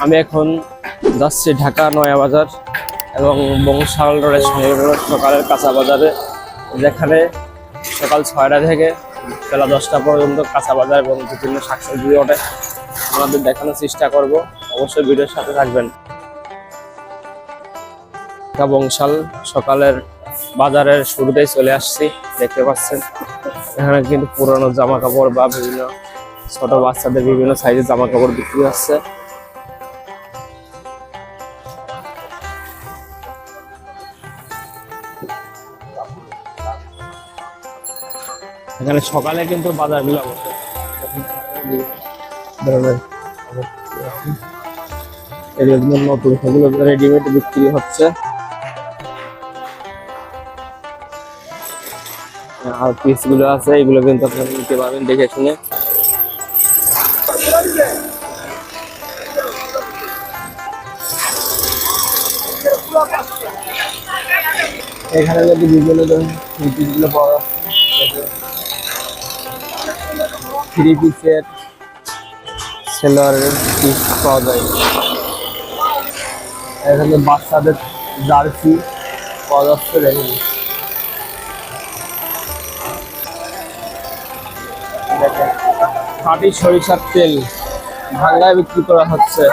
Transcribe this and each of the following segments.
আমি এখন যাচ্ছি ঢাকা নয়া বাজার এবং বংশাল রোডের সংলগ্ন সকালের কাঁচা বাজারে, যেখানে সকাল 6টা থেকে বেলা 10টা পর্যন্ত কাঁচা বাজার এবং বিভিন্ন শাকসবজি ওঠে। আমাদের দেখানোর চেষ্টা করব, অবশ্যই ভিডিওর সাথে থাকবেন। ঢাকা বংশাল সকালের বাজারের শুরুতেই চলে আসছি, দেখতে পাচ্ছেন এখানে কিন্তু পুরনো জামা কাপড় বা বিভিন্ন ছোট বাচ্চাদের বিভিন্ন সাইজের জামা কাপড় বিক্রি হচ্ছে। এখানে সকালে কিন্তু বাজারগুলো বসে, নতুন সেগুলো রেডিমেড বিক্রি হচ্ছে। আর পিস গুলো আছে, এগুলো কিন্তু আপনারা নিতে পারবেন দেখে শুনে। এখানে যদি বিভিন্ন ধরনের পাওয়া থ্রি পিসের সেলোয়ারের পিস পাওয়া যায়। এখানে বাচ্চাদের জার্সি পাওয়া যাচ্ছে। দেখেন খাঁটি সরিষার তেল ভাঙ্গায় বিক্রি করা হচ্ছে।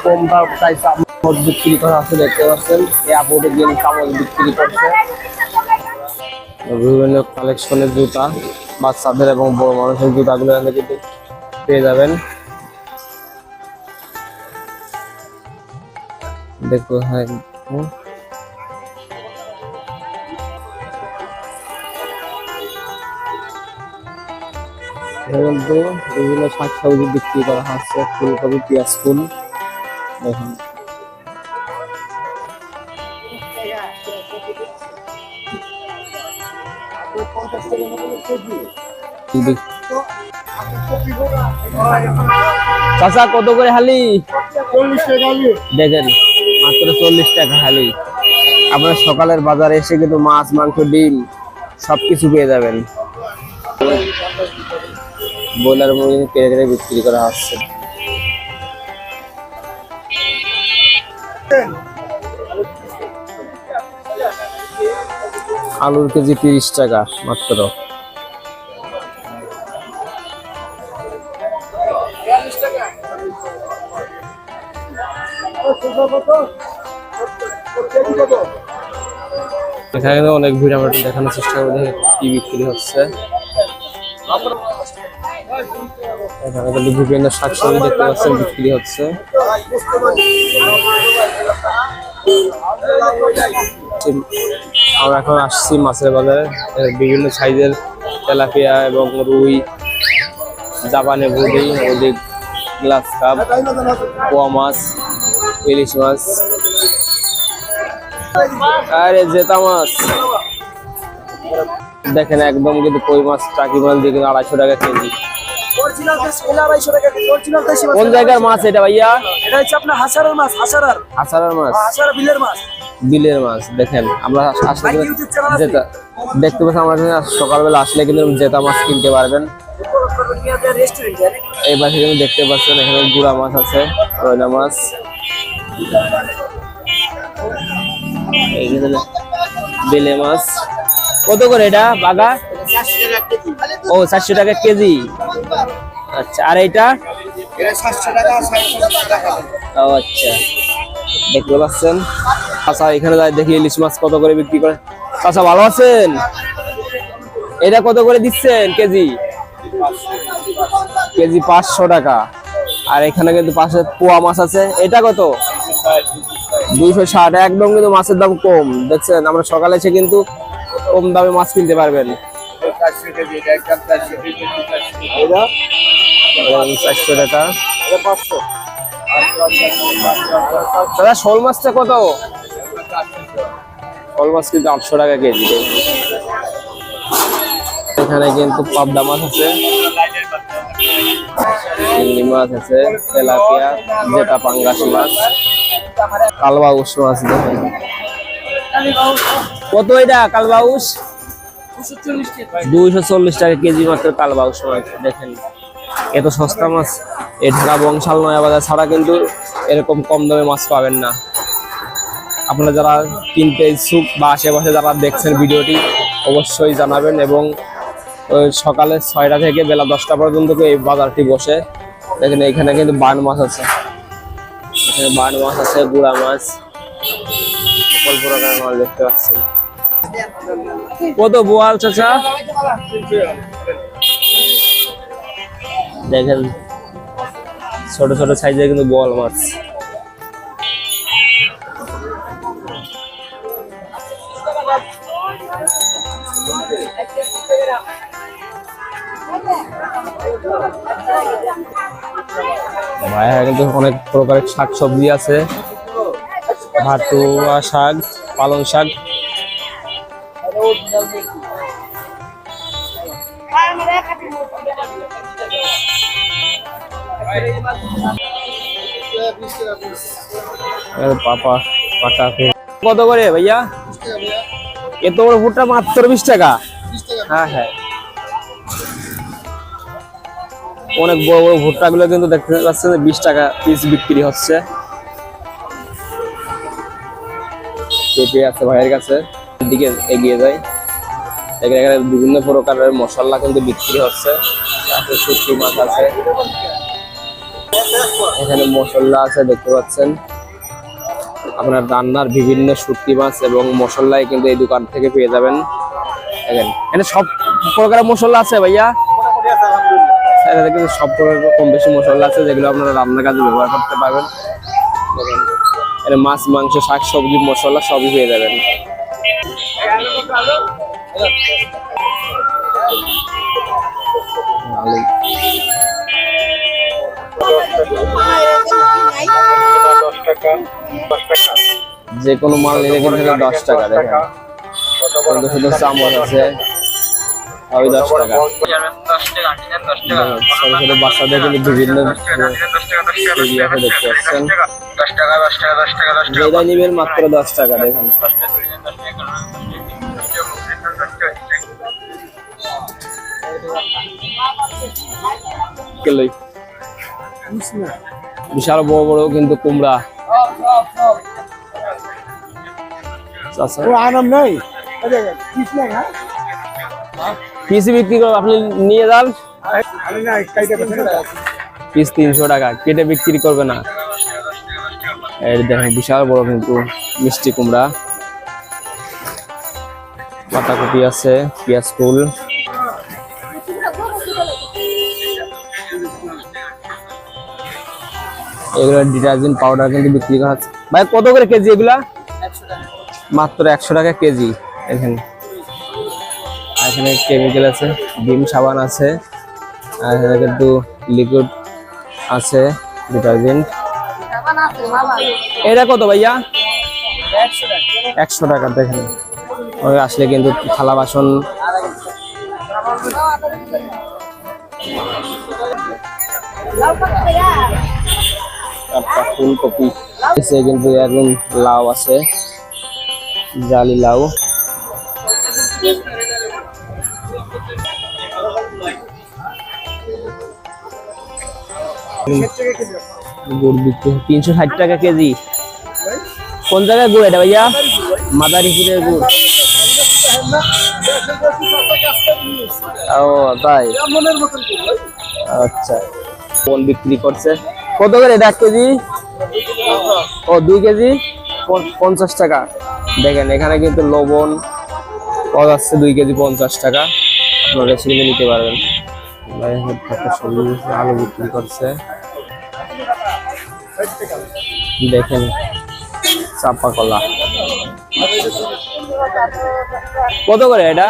কম দাম তাই চামচ বিক্রি করা হচ্ছে, দেখতে পাচ্ছেন এয়ারপোর্টে গিয়ে চামচ বিক্রি করছে। বিভিন্ন কালেকশনের জুতা, বাচ্চাদের এবং বড় মানুষের জুতাগুলো এখানে কিন্তু পেয়ে যাবেন। দেখো হ্যাঁ, কিন্তু বিভিন্ন শাকসবজি বিক্রি করা হচ্ছে, ফুলকপি, পেঁয়াজ ফুল। দেখুন চাচা কত করে হালি? 40 টাকা। দেখেন মাত্র 40 টাকা হালি। আপনার সকালের বাজারে এসে কিন্তু মাছ, মাংস, ডিম সবকিছু পেয়ে যাবেন। ব্রয়লার মুরগি কেটে কেটে বিক্রি করা হচ্ছে। আলুর কেজি 30 টাকা মাত্র। এখানে অনেক ভিড়, আমরা দেখানোর চেষ্টা করবো কি বিক্রি হচ্ছে। এখানে কিন্তু বিভিন্ন শাকসবজি দেখতে পাচ্ছেন বিক্রি হচ্ছে। আমরা এখন আসছি মাছের বাজারে, বিভিন্ন সাইজের তেলাপিয়া এবং রুই, জাপানি বুড়ি, ওদিক গ্লাস কাপ, পোয়া মাছ, ইলিশ মাছ, আরে জেতা মাছ দেখেন একদম কিন্তু কই মাছ, টাকি মাছ দিয়ে 250 টাকা কেজি। কোন জায়গার মাছ এটা ভাইয়া? এটা হচ্ছে আপনার হাসারার মাছ। হাসারার মাছ, বিলের মাছ। বিলের মাছ। দেখেন আমরা আসলে জেতা দেখতে পাচ্ছি, আমরা সকালবেলা আসলে কিন্তু জেতা মাছ কিনতে পারবেন। এই পাশে কিন্তু দেখতে পাচ্ছেন এখানে গুড়া মাছ আছে, রয়না মাছ, বেলে মাছ। কত করে এটা বাগা? ও 400 টাকা কেজি। আচ্ছা, আর এইটা? ও আচ্ছা, দেখতে পাচ্ছেন। আচ্ছা, এখানে যাই দেখি ইলিশ মাছ কত করে বিক্রি করে। আচ্ছা, ভালো আছেন? এটা কত করে দিচ্ছেন কেজি? কেজি 500 টাকা। আর এখানে কিন্তু পাশে পোয়া মাছ আছে, এটা কত? 260। একদম কিন্তু মাছের দাম কম, দেখছেন আমরা সকালে এসে কিন্তু কম দামে মাছ কিনতে পারবেন। 400 টাকা। দাদা শোল মাছটা কত? শোল মাছ কিন্তু 800 টাকা কেজি। এখানে কিন্তু পাবদা মাছ আছে, চিংড়ি মাছ আছে, তেলাপিয়া, জেতা পাঙ্গাস মাছ, কালবাউস মাছ। দেখেন কত এটা কালবাউস? 240 টাকা কেজি মাত্র কালবাউস মাছ। দেখেন এত সস্তা মাছ এই ঢাকা বংশাল নয়া বাজার ছাড়া কিন্তু এরকম কম দামে মাছ পাবেন না। আপনারা যারা কিনতে ইচ্ছুক বা আশেপাশে যারা দেখছেন ভিডিওটি অবশ্যই জানাবেন। এবং ওই সকালে 6টা থেকে বেলা 10টা পর্যন্ত এই বাজারটি বসে। দেখেন এখানে কিন্তু বান মাছ আছে, বান মাছ আছে, গুড়া মাছ, সকল প্রকারের মাছ দেখতে পাচ্ছেন। কত বোয়াল চাচা? দেখেন ছোট ছোট সাইজের কিন্তু বোয়াল মাছ। ভাইয়া কিন্তু অনেক প্রকারের শাক সবজি আছে, ভাতুয়া শাক, পালং শাক। পাপা পাটা কত করে ভাইয়া? এত বড় ভুট্টা মাত্র 20 টাকা। হ্যাঁ হ্যাঁ, অনেক বড় বড় ভুট্টা গুলো কিন্তু দেখতে পাচ্ছেন 20 টাকা পিস বিক্রি হচ্ছে। পেঁপে আছে ভাইয়ের কাছে, দিকে এগিয়ে যায়। এখানে বিভিন্ন প্রকারের মশলা কিন্তু বিক্রি হচ্ছে। শুটকি মাছ আছে, এখানে মশলা আছে দেখতে পাচ্ছেন। আপনার রান্নার বিভিন্ন শুটকি মাছ এবং মশলাই কিন্তু এই দোকান থেকে পেয়ে যাবেন। দেখেন এখানে সব প্রকারের মশলা আছে ভাইয়া, এখানে কিন্তু সব প্রকারের কম বেশি মশলা আছে যেগুলো আপনারা রান্নার কাজে ব্যবহার করতে পারবেন। দেখেন এখানে মাছ, মাংস, শাক সবজি, মশলা সবই পেয়ে যাবেন। যে কোনো মাল নিলে কিন্তু 10 টাকা। দেখেন কিন্তু শুধু চামচ আছে, ওই 10 টাকা। ছোট ছোট বাচ্চাদের কিন্তু বিভিন্ন দেখতে পাচ্ছেন, যেটা নিবেন মাত্র 10 টাকা। দেখেন বিশাল বড় বড় কিন্তু কুমড়া। পিস বিক্রি করো, আপনি নিয়ে যান। পিস 300 টাকা, কেটে বিক্রি করবে না। এই দেখেন বিশাল বড় কিন্তু মিষ্টি কুমড়া, পাতাকপি আছে, পেঁয়াজ ফুল। এগুলো ডিটারজেন্ট পাউডার কিন্তু বিক্রি করা হচ্ছে। ভাই কত করে কেজি এগুলা? মাত্র 100 টাকা কেজি। এখানে এখানে কেমিক্যাল আছে, ডিম সাবান আছে, আর এখানে কিন্তু লিকুইড আছে ডিটারজেন্ট। এটা কত ভাইয়া? 100 টাকা। দেখেন ওই আসলে কিন্তু থালা বাসন ফুলকপি কিন্তু এখন লাউ আছে, জালি লাউ। গুড় বিক্রি 360 টাকা কেজি। কোন জায়গায় গুড় এটা ভাইয়া? মাদারীপুরের গুড়। ও তাই, আচ্ছা। কোন বিক্রি করছে কত করে এটা? 1 কেজি? ও 2 কেজি 50 টাকা। দেখেন এখানে কিন্তু লবণ পাওয়া যাচ্ছে 2 কেজি 50 টাকা। আপনারা সেগুলো নিতে পারবেন। আলু বিক্রি করছে, দেখেন চাপা কলা কত করে এটা?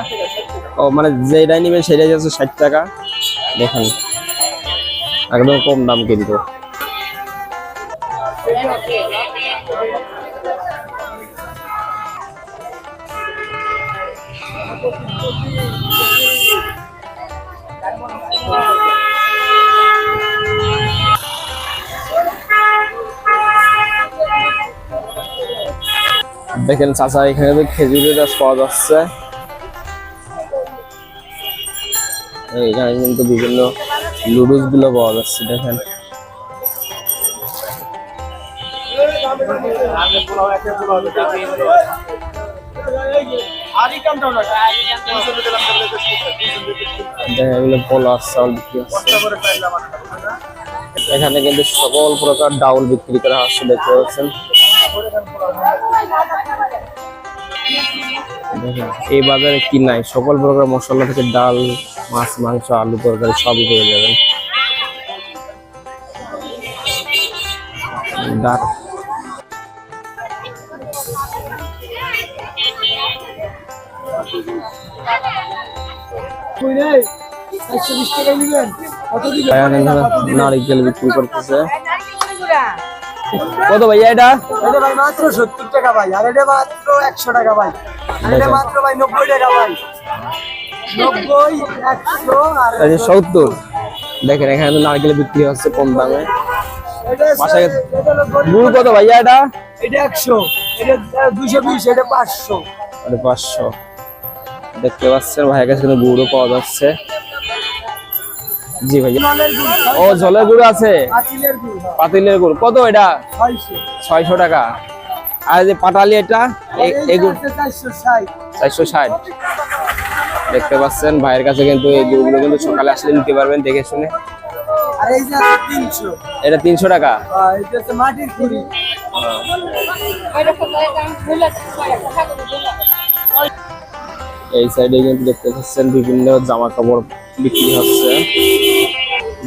ও মানে যেটাই নিবেন সেটাই যাচ্ছে 60 টাকা। দেখেন একদম কম দাম কিন্তু। দেখেন চাচা এখানে খেজুরের রস পাওয়া যাচ্ছে। এখানে কিন্তু বিভিন্ন লুডুস গুলো পাওয়া যাচ্ছে দেখেন। দেখেন এগুলো পোলাও চাউল বিক্রি হচ্ছে। এখানে কিন্তু সকল প্রকার ডাউল বিক্রি করা হচ্ছে দেখতে পাচ্ছেন। দেখেন এই বাজারে কি নাই, সকল প্রকার মশলা থেকে ডাল, মাছ, মাংস, আলু, তরকারি সবই পেয়ে যাবেন। নারিকেল বিক্রি করতেছে। কত ভাইয়া এটা? এটা ভাই মাত্র 70 টাকা ভাই, আর এটা মাত্র 100 টাকা ভাই, আর এটা মাত্র ভাই 90 টাকা ভাই। 90, 100 আর 70। দেখেন এখানে তো নারকেল বিক্রি হচ্ছে কম দামে। এটা বাসায় এটা হলো গুড় কত ভাইয়া এটা? এটা 100, এটা 220, এটা 500। 500। দেখতে পাচ্ছেন ভাইয়ের কাছে কিন্তু গুড়ও পাওয়া যাচ্ছে। জি ভাইয়া। জলের গুড়, ও জলের গুড় আছে, পাতিলের গুড় পাতিলের গুড় কত এটা? 600। 600 টাকা। আর এই যে পাটালি এটা এই গুড় 460। 460। দেখতে পাচ্ছেন ভাইয়ের কাছে কিন্তু এই গুড়গুলো কিন্তু সকালে আসলে নিতে পারবেন দেখে শুনে। আর এই যে আছে 300। এটা 300 টাকা। এটা হচ্ছে মাটির খুরি। এই সাইডে কিন্তু দেখতে পাচ্ছেন বিভিন্ন জামা কাপড় বিক্রি হচ্ছে।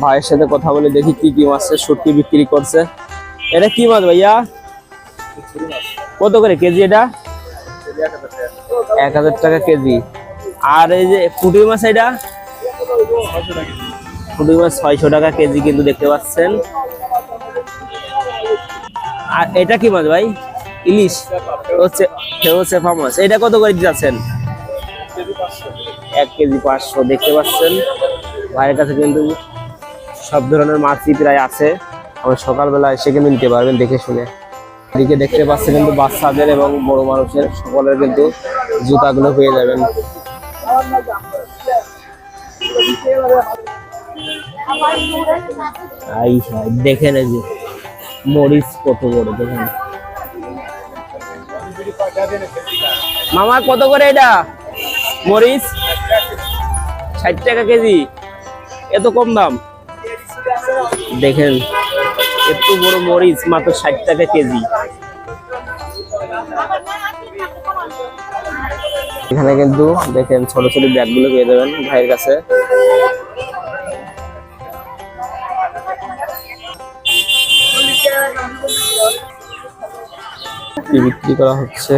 ভাইয়ের সাথে কথা বলে দেখি কি কি মাছের শুটকি বিক্রি করছে। এটা কি মাছ ভাইয়া? কত করে কেজি এটা? 1000 টাকা কেজি। আর এই যে পুঁটি মাছ, এটা পুঁটি মাছ 600 টাকা কেজি কিন্তু দেখতে পাচ্ছেন। আর এটা কি মাছ ভাই? ইলিশ হচ্ছে, চেপা মাছ। এটা কত করে দিচ্ছেন? 1 কেজি 500। দেখতে পাচ্ছেন ভাইয়ের কাছে কিন্তু সব ধরনের মাছই প্রায় আছে। আমরা সকালবেলা এসে কিন্তু নিতে পারবেন দেখে শুনে। এদিকে দেখতে পাচ্ছেন কিন্তু বাচ্চাদের এবং বড় মানুষের সকলের কিন্তু জুতাগুলো পেয়ে যাবেন। দেখেন এই যে মরিচ কত বড়, দেখেন মামা কত করে এটা মরিচ? 60 টাকা কেজি। এত কম দাম? দেখেন এত বড় মরিচ মাত্র 60 টাকা কেজি। এখানে কিন্তু দেখেন ছোট ছোট ব্যাগগুলো পেয়ে যাবেন ভাইয়ের কাছে। বিক্রি করা হচ্ছে।